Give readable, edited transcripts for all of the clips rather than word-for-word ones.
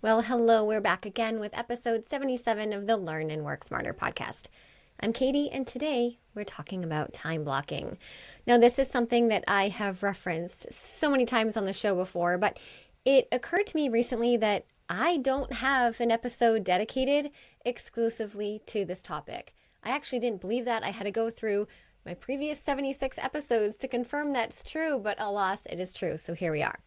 Well, hello, we're back again with episode 77 of the Learn and Work Smarter podcast. I'm Katie, and today we're talking about time blocking. Now, this is something that I have referenced so many times on the show before, but it occurred to me recently that I don't have an episode dedicated exclusively to this topic. I actually didn't believe that. I had to go through my previous 76 episodes to confirm that's true, but alas, it is true. So here we are.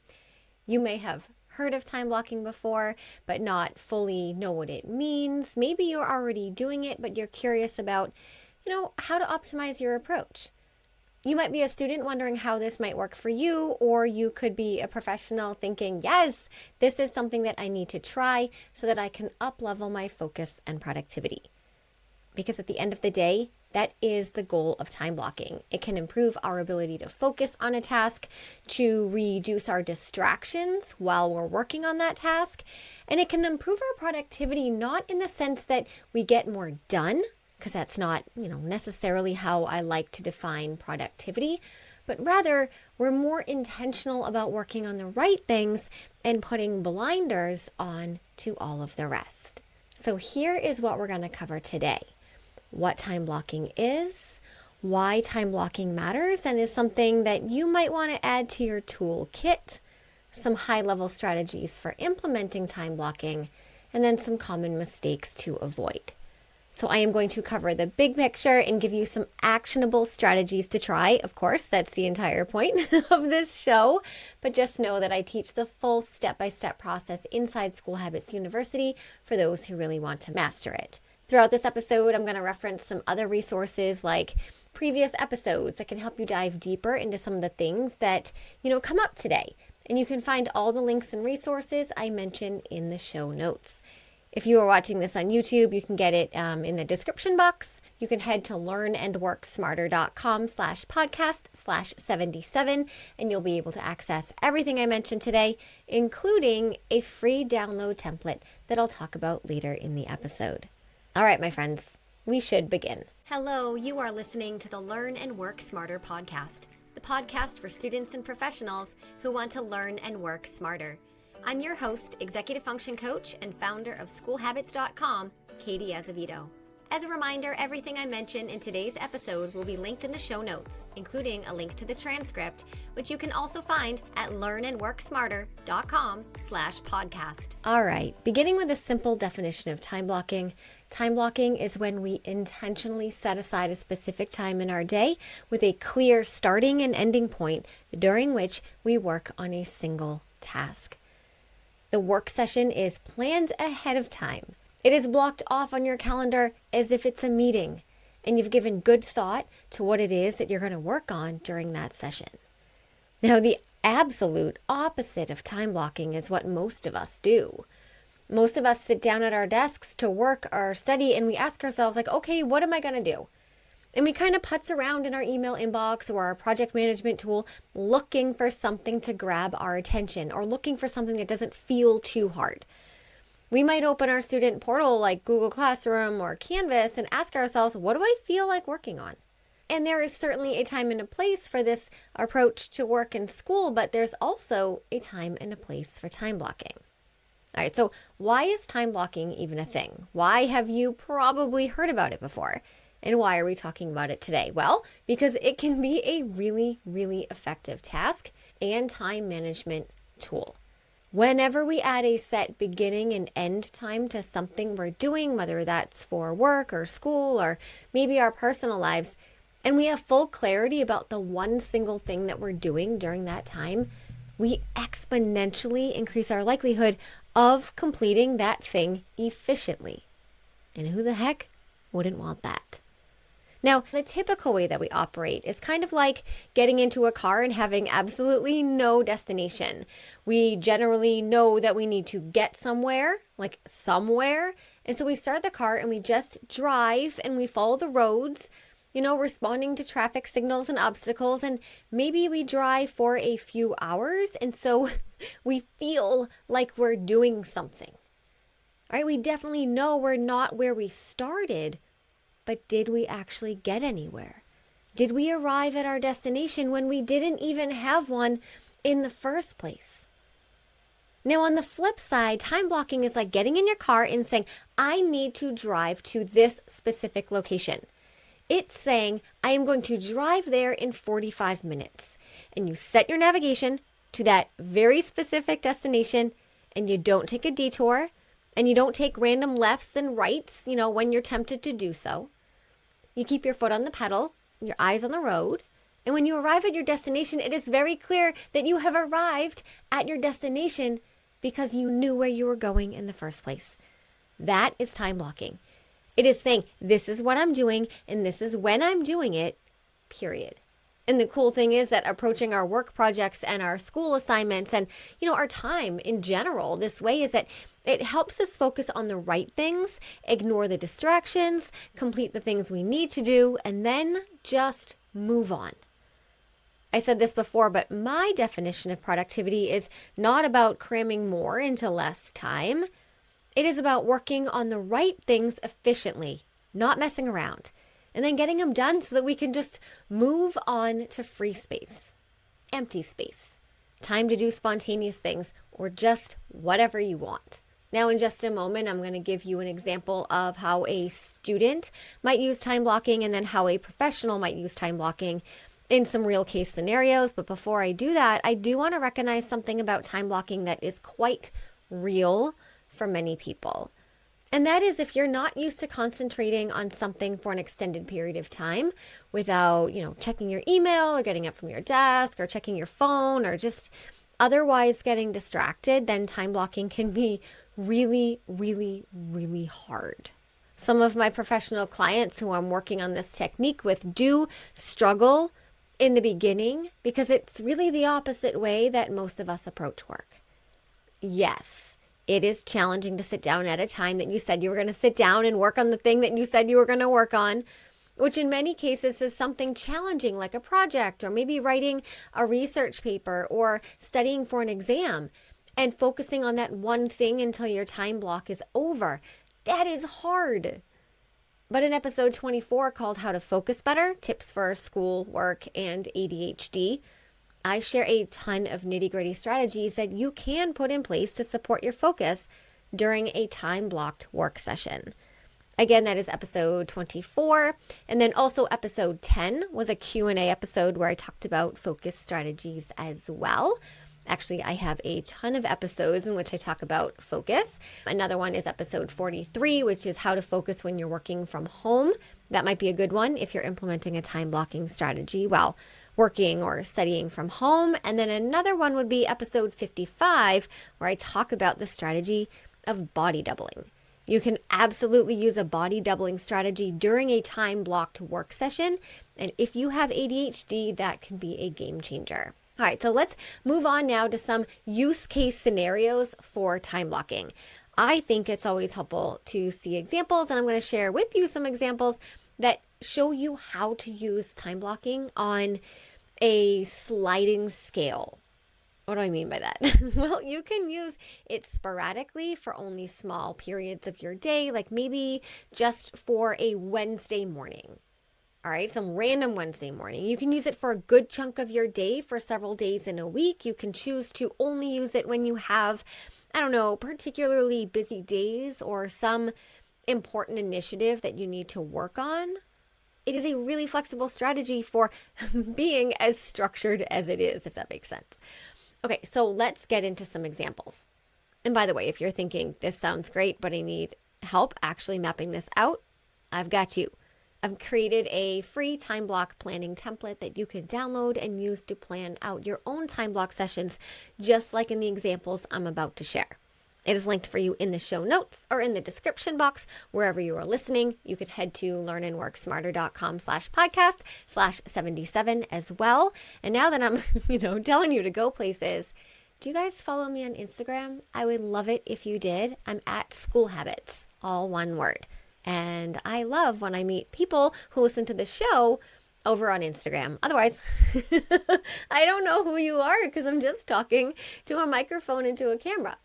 You may have heard of time blocking before, but not fully know what it means. Maybe you're already doing it, but you're curious about, how to optimize your approach. You might be a student wondering how this might work for you, or you could be a professional thinking, yes, this is something that I need to try so that I can up-level my focus and productivity. Because at the end of the day, that is the goal of time blocking. It can improve our ability to focus on a task, to reduce our distractions while we're working on that task, and it can improve our productivity not in the sense that we get more done, because that's not, necessarily how I like to define productivity, but rather we're more intentional about working on the right things and putting blinders on to all of the rest. So here is what we're going to cover today. What time blocking is, why time blocking matters and is something that you might want to add to your toolkit, some high-level strategies for implementing time blocking, and then some common mistakes to avoid. So I am going to cover the big picture and give you some actionable strategies to try. Of course, that's the entire point of this show, but just know that I teach the full step-by-step process inside School Habits University for those who really want to master it. Throughout this episode, I'm going to reference some other resources like previous episodes that can help you dive deeper into some of the things that, come up today. And you can find all the links and resources I mentioned in the show notes. If you are watching this on YouTube, you can get it in the description box. You can head to learnandworksmarter.com/podcast/77, and you'll be able to access everything I mentioned today, including a free download template that I'll talk about later in the episode. All right, my friends, we should begin. Hello, you are listening to the Learn and Work Smarter podcast, the podcast for students and professionals who want to learn and work smarter. I'm your host, executive function coach, and founder of schoolhabits.com, Katie Azevedo. As a reminder, everything I mention in today's episode will be linked in the show notes, including a link to the transcript, which you can also find at learnandworksmarter.com/podcast. All right, beginning with a simple definition of time blocking. Time blocking is when we intentionally set aside a specific time in our day with a clear starting and ending point during which we work on a single task. The work session is planned ahead of time. It is blocked off on your calendar as if it's a meeting, and you've given good thought to what it is that you're going to work on during that session. Now, the absolute opposite of time blocking is what most of us do. Most of us sit down at our desks to work or study, and we ask ourselves, okay, what am I going to do? And we kind of putz around in our email inbox or our project management tool looking for something to grab our attention or looking for something that doesn't feel too hard. We might open our student portal like Google Classroom or Canvas and ask ourselves, what do I feel like working on? And there is certainly a time and a place for this approach to work and school, but there's also a time and a place for time blocking. All right, so why is time blocking even a thing? Why have you probably heard about it before? And why are we talking about it today? Well, because it can be a really, really effective task and time management tool. Whenever we add a set beginning and end time to something we're doing, whether that's for work or school or maybe our personal lives, and we have full clarity about the one single thing that we're doing during that time, we exponentially increase our likelihood of completing that thing efficiently. And who the heck wouldn't want that? Now, the typical way that we operate is kind of like getting into a car and having absolutely no destination. We generally know that we need to get somewhere, and so we start the car and we just drive and we follow the roads, responding to traffic signals and obstacles, and maybe we drive for a few hours, and so we feel like we're doing something. All right, we definitely know we're not where we started, but did we actually get anywhere? Did we arrive at our destination when we didn't even have one in the first place? Now, on the flip side, time blocking is like getting in your car and saying, I need to drive to this specific location. It's saying, I am going to drive there in 45 minutes. And you set your navigation to that very specific destination, and you don't take a detour, and you don't take random lefts and rights, when you're tempted to do so. You keep your foot on the pedal, your eyes on the road, and when you arrive at your destination, it is very clear that you have arrived at your destination because you knew where you were going in the first place. That is time blocking. It is saying, this is what I'm doing, and this is when I'm doing it, period. And the cool thing is that approaching our work projects and our school assignments and, our time in general this way is that it helps us focus on the right things, ignore the distractions, complete the things we need to do, and then just move on. I said this before, but my definition of productivity is not about cramming more into less time. It is about working on the right things efficiently, not messing around, and then getting them done so that we can just move on to free space, empty space, time to do spontaneous things, or just whatever you want. Now, in just a moment, I'm going to give you an example of how a student might use time blocking and then how a professional might use time blocking in some real case scenarios. But before I do that, I do want to recognize something about time blocking that is quite real for many people. And that is if you're not used to concentrating on something for an extended period of time without, checking your email or getting up from your desk or checking your phone or just otherwise getting distracted, then time blocking can be really, really, really hard. Some of my professional clients who I'm working on this technique with do struggle in the beginning because it's really the opposite way that most of us approach work. Yes, it is challenging to sit down at a time that you said you were going to sit down and work on the thing that you said you were going to work on, which in many cases is something challenging like a project or maybe writing a research paper or studying for an exam and focusing on that one thing until your time block is over. That is hard. But in episode 24 called How to Focus Better, Tips for School, Work, and ADHD, I share a ton of nitty-gritty strategies that you can put in place to support your focus during a time-blocked work session. Again, that is episode 24. And then also episode 10 was a Q&A episode where I talked about focus strategies as well. Actually, I have a ton of episodes in which I talk about focus. Another one is episode 43, which is how to focus when you're working from home. That might be a good one if you're implementing a time blocking strategy while working or studying from home. And then another one would be episode 55, where I talk about the strategy of body doubling. You can absolutely use a body doubling strategy during a time blocked work session. And if you have ADHD, that can be a game changer. All right, so let's move on now to some use case scenarios for time blocking. I think it's always helpful to see examples, and I'm going to share with you some examples that show you how to use time blocking on a sliding scale. What do I mean by that? Well, you can use it sporadically for only small periods of your day, like maybe just for a Wednesday morning. All right, some random Wednesday morning. You can use it for a good chunk of your day for several days in a week. You can choose to only use it when you have, particularly busy days or some important initiative that you need to work on. It is a really flexible strategy for being as structured as it is, if that makes sense. Okay, so let's get into some examples. And by the way, if you're thinking this sounds great, but I need help actually mapping this out, I've got you. I've created a free time block planning template that you can download and use to plan out your own time block sessions, just like in the examples I'm about to share. It is linked for you in the show notes or in the description box, wherever you are listening. You can head to learnandworksmarter.com/podcast/77 as well. And now that I'm, telling you to go places, do you guys follow me on Instagram? I would love it if you did. I'm at School Habits, all one word. And I love when I meet people who listen to the show over on Instagram. Otherwise, I don't know who you are because I'm just talking to a microphone into a camera.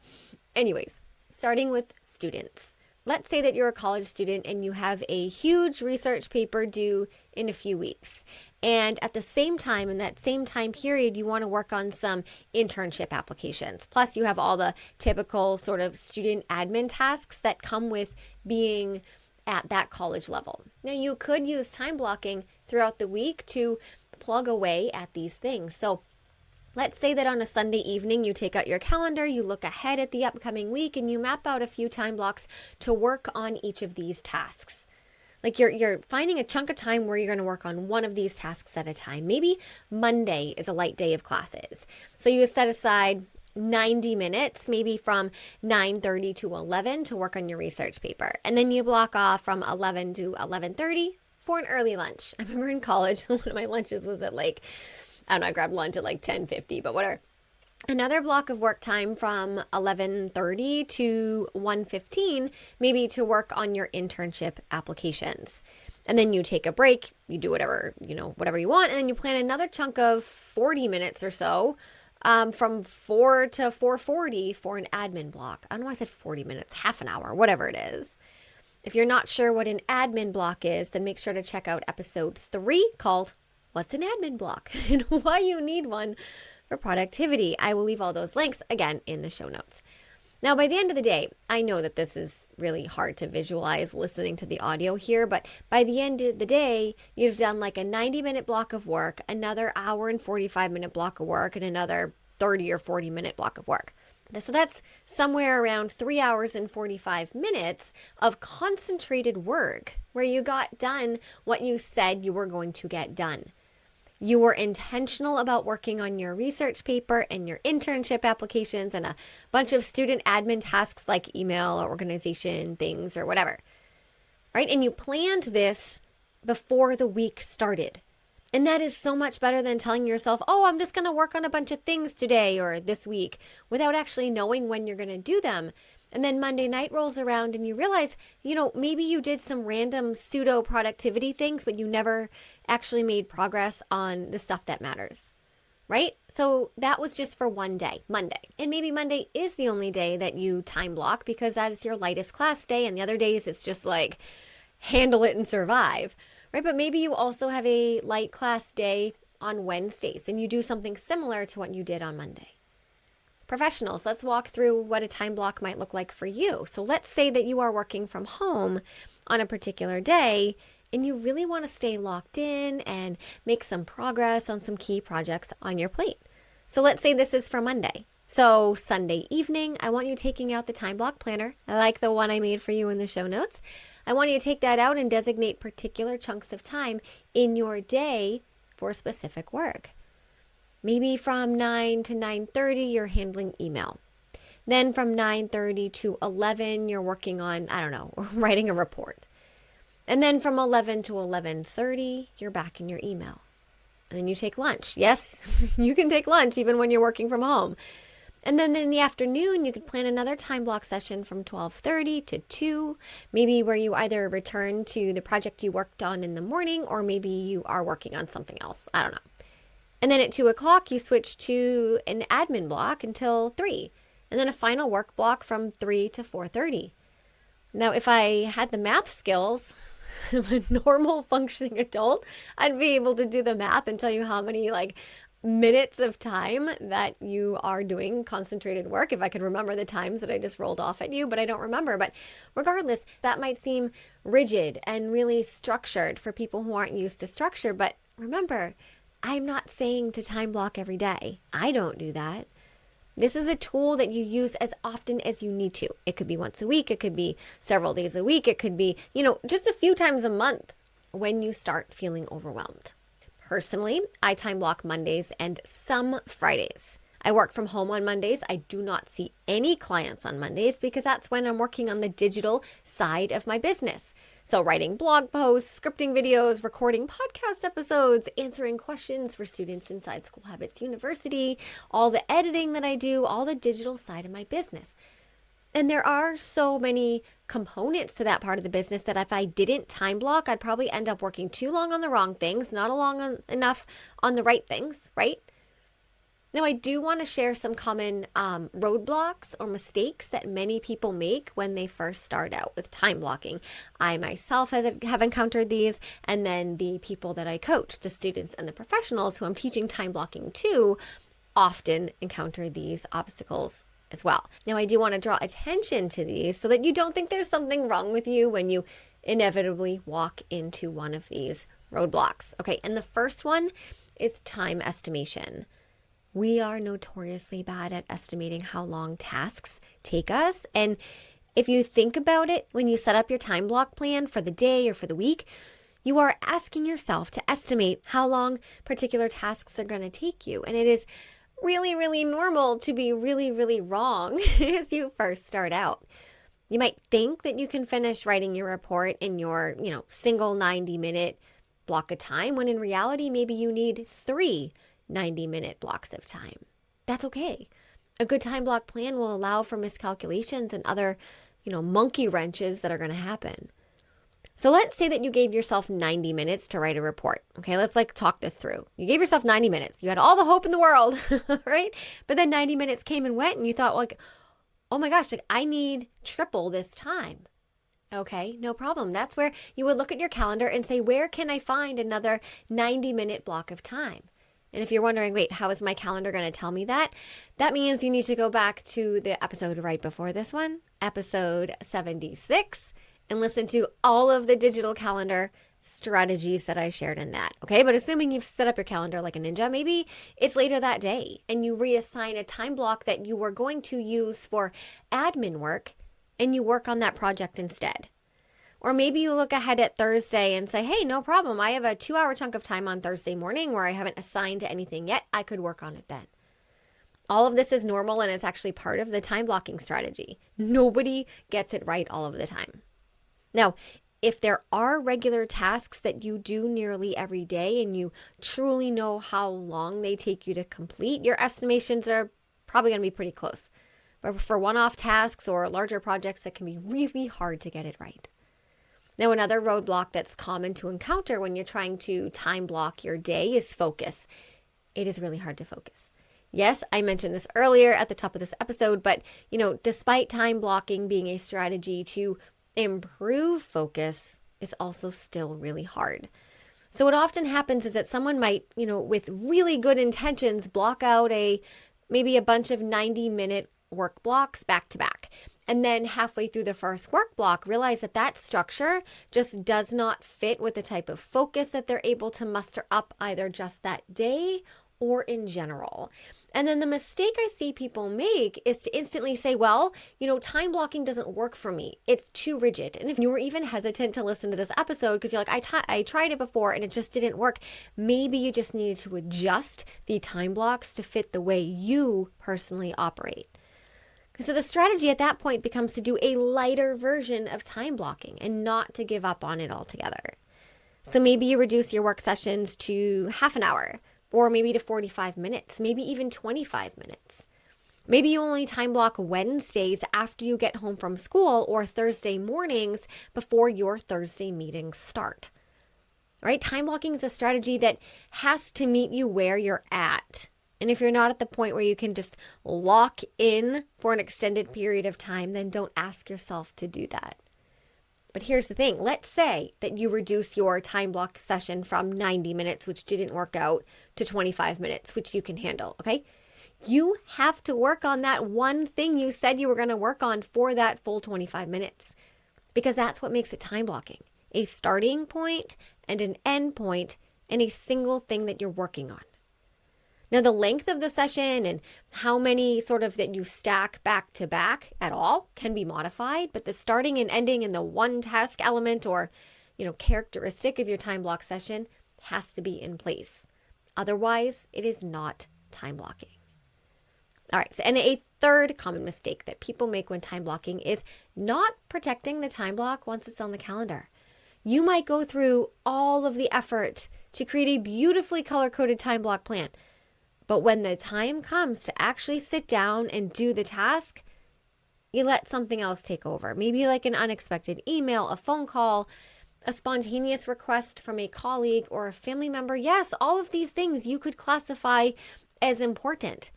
Anyways, starting with students. let's say that you're a college student and you have a huge research paper due in a few weeks. And at the same time, in that same time period, you want to work on some internship applications. Plus, you have all the typical sort of student admin tasks that come with being at that college level. Now, you could use time blocking throughout the week to plug away at these things. So let's say that on a Sunday evening, you take out your calendar, you look ahead at the upcoming week, and you map out a few time blocks to work on each of these tasks. Like you're finding a chunk of time where you're going to work on one of these tasks at a time. Maybe Monday is a light day of classes. So you set aside 90 minutes, maybe from 9:30 to 11 to work on your research paper. And then you block off from 11 to 11:30 for an early lunch. I remember in college, one of my lunches was at I don't know, I grabbed lunch at 10:50, but whatever. Another block of work time from 11:30 to 1:15, maybe to work on your internship applications. And then you take a break, you do whatever you want, and then you plan another chunk of 40 minutes or so from 4 to 4:40 for an admin block. I don't know why I said 40 minutes, half an hour, whatever it is. If you're not sure what an admin block is, then make sure to check out episode 3 called What's an Admin Block and Why You Need One for Productivity. I will leave all those links again in the show notes. Now, by the end of the day, I know that this is really hard to visualize listening to the audio here, but by the end of the day, you've done a 90-minute block of work, another hour and 45-minute block of work, and another 30 or 40-minute block of work. So that's somewhere around 3 hours and 45 minutes of concentrated work where you got done what you said you were going to get done. You were intentional about working on your research paper and your internship applications and a bunch of student admin tasks like email or organization things or whatever, right? And you planned this before the week started. And that is so much better than telling yourself, oh, I'm just going to work on a bunch of things today or this week without actually knowing when you're going to do them. And then Monday night rolls around and you realize, maybe you did some random pseudo productivity things, but you never actually made progress on the stuff that matters, right? So that was just for one day, Monday. And maybe Monday is the only day that you time block because that is your lightest class day. And the other days it's just handle it and survive, right? But maybe you also have a light class day on Wednesdays and you do something similar to what you did on Monday. Professionals, let's walk through what a time block might look like for you. So let's say that you are working from home on a particular day and you really want to stay locked in and make some progress on some key projects on your plate. So let's say this is for Monday. So Sunday evening, I want you taking out the time block planner. I like the one I made for you in the show notes. I want you to take that out and designate particular chunks of time in your day for specific work. Maybe from 9 to 9:30, you're handling email. Then from 9:30 to 11, you're working on, writing a report. And then from 11 to 11:30, you're back in your email. And then you take lunch. Yes, you can take lunch even when you're working from home. And then in the afternoon, you could plan another time block session from 12:30 to 2, maybe where you either return to the project you worked on in the morning, or maybe you are working on something else. I don't know. And then at 2 o'clock, you switch to an admin block until 3, and then a final work block from 3 to 4:30. Now, if I had the math skills of a normal functioning adult, I'd be able to do the math and tell you how many minutes of time that you are doing concentrated work, if I could remember the times that I just rolled off at you, but I don't remember. But regardless, that might seem rigid and really structured for people who aren't used to structure. But remember, I'm not saying to time block every day. I don't do that. This is a tool that you use as often as you need to. It could be once a week. It could be several days a week. It could be, just a few times a month when you start feeling overwhelmed. Personally, I time block Mondays and some Fridays. I work from home on Mondays. I do not see any clients on Mondays because that's when I'm working on the digital side of my business. So writing blog posts, scripting videos, recording podcast episodes, answering questions for students inside School Habits University, all the editing that I do, all the digital side of my business. And there are so many components to that part of the business that if I didn't time block, I'd probably end up working too long on the wrong things, not enough on the right things, right? Now, I do want to share some common roadblocks or mistakes that many people make when they first start out with time blocking. I myself have encountered these, and then the people that I coach, the students and the professionals who I'm teaching time blocking to, often encounter these obstacles as well. Now, I do want to draw attention to these so that you don't think there's something wrong with you when you inevitably walk into one of these roadblocks. Okay, and the first one is time estimation. We are notoriously bad at estimating how long tasks take us. And if you think about it, when you set up your time block plan for the day or for the week, you are asking yourself to estimate how long particular tasks are going to take you. And it is really, really normal to be really, really wrong as you first start out. You might think that you can finish writing your report in your, single 90-minute block of time, when in reality, maybe you need 3 90-minute blocks of time. That's okay. A good time block plan will allow for miscalculations and other, monkey wrenches that are going to happen. So let's say that you gave yourself 90 minutes to write a report. Okay, let's talk this through. You gave yourself 90 minutes. You had all the hope in the world, right? But then 90 minutes came and went and you thought oh my gosh, I need triple this time. Okay, no problem. That's where you would look at your calendar and say, where can I find another 90-minute block of time? And if you're wondering, wait, how is my calendar going to tell me that? That means you need to go back to the episode right before this one, episode 76, and listen to all of the digital calendar strategies that I shared in that. Okay, but assuming you've set up your calendar like a ninja, maybe it's later that day and you reassign a time block that you were going to use for admin work and you work on that project instead. Or maybe you look ahead at Thursday and say, hey, no problem. I have a 2-hour chunk of time on Thursday morning where I haven't assigned to anything yet. I could work on it then. All of this is normal and it's actually part of the time blocking strategy. Nobody gets it right all of the time. Now, if there are regular tasks that you do nearly every day and you truly know how long they take you to complete, your estimations are probably going to be pretty close. But for one-off tasks or larger projects, it can be really hard to get it right. Now, another roadblock that's common to encounter when you're trying to time block your day is focus. It is really hard to focus. Yes, I mentioned this earlier at the top of this episode, but despite time blocking being a strategy to improve focus, it's also still really hard. So what often happens is that someone might, with really good intentions, block out maybe a bunch of 90-minute work blocks back to back. And then halfway through the first work block, realize that structure just does not fit with the type of focus that they're able to muster up either just that day or in general. And then the mistake I see people make is to instantly say, well, time blocking doesn't work for me. It's too rigid. And if you were even hesitant to listen to this episode because you're like, I tried it before and it just didn't work, maybe you just needed to adjust the time blocks to fit the way you personally operate. So the strategy at that point becomes to do a lighter version of time blocking and not to give up on it altogether. So maybe you reduce your work sessions to half an hour, or maybe to 45 minutes, maybe even 25 minutes. Maybe you only time block Wednesdays after you get home from school or Thursday mornings before your Thursday meetings start. Right? Time blocking is a strategy that has to meet you where you're at. And if you're not at the point where you can just lock in for an extended period of time, then don't ask yourself to do that. But here's the thing. Let's say that you reduce your time block session from 90 minutes, which didn't work out, to 25 minutes, which you can handle, okay? You have to work on that one thing you said you were going to work on for that full 25 minutes, because that's what makes it time blocking. A starting point and an end point and a single thing that you're working on. Now, the length of the session and how many that you stack back to back at all can be modified, but the starting and ending in the one task element or, characteristic of your time block session has to be in place. Otherwise, it is not time blocking. All right, so and a third common mistake that people make when time blocking is not protecting the time block once it's on the calendar. You might go through all of the effort to create a beautifully color-coded time block plan. But when the time comes to actually sit down and do the task, you let something else take over. Maybe like an unexpected email, a phone call, a spontaneous request from a colleague or a family member. Yes, all of these things you could classify as important.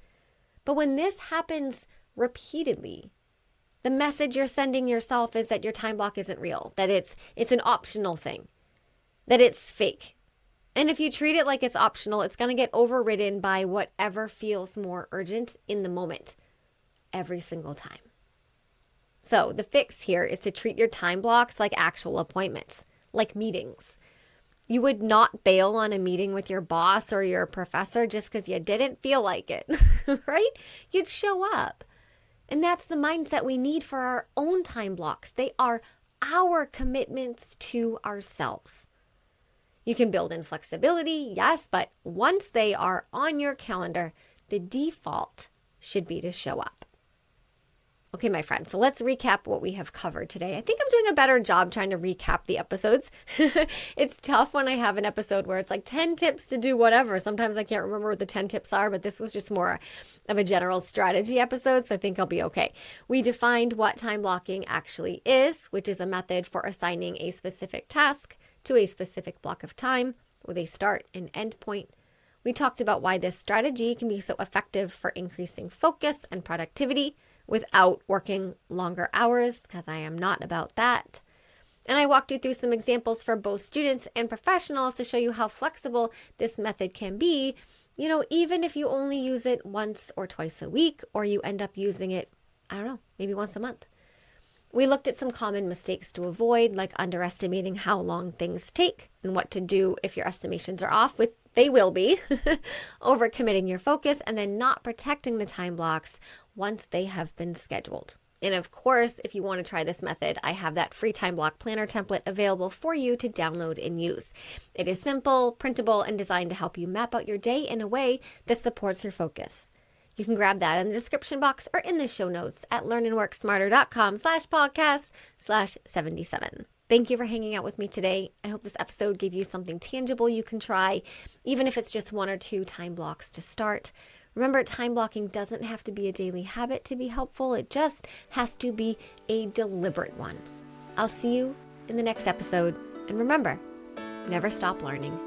But when this happens repeatedly, the message you're sending yourself is that your time block isn't real, that it's an optional thing, that it's fake. And if you treat it like it's optional, it's going to get overridden by whatever feels more urgent in the moment every single time. So the fix here is to treat your time blocks like actual appointments, like meetings. You would not bail on a meeting with your boss or your professor just because you didn't feel like it, right? You'd show up. And that's the mindset we need for our own time blocks. They are our commitments to ourselves. You can build in flexibility, yes, but once they are on your calendar, the default should be to show up. Okay, my friends, so let's recap what we have covered today. I think I'm doing a better job trying to recap the episodes. It's tough when I have an episode where it's like 10 tips to do whatever. Sometimes I can't remember what the 10 tips are, but this was just more of a general strategy episode, so I think I'll be okay. We defined what time blocking actually is, which is a method for assigning a specific task to a specific block of time with a start and end point. We talked about why this strategy can be so effective for increasing focus and productivity without working longer hours, because I am not about that. And I walked you through some examples for both students and professionals to show you how flexible this method can be, even if you only use it once or twice a week, or you end up using it, maybe once a month. We looked at some common mistakes to avoid, like underestimating how long things take and what to do if your estimations are off, with they will be, overcommitting your focus, and then not protecting the time blocks once they have been scheduled. And of course, if you want to try this method, I have that free time block planner template available for you to download and use. It is simple, printable, and designed to help you map out your day in a way that supports your focus. You can grab that in the description box or in the show notes at learnandworksmarter.com/podcast/77. Thank you for hanging out with me today. I hope this episode gave you something tangible you can try, even if it's just 1 or 2 time blocks to start. Remember, time blocking doesn't have to be a daily habit to be helpful. It just has to be a deliberate one. I'll see you in the next episode. And remember, never stop learning.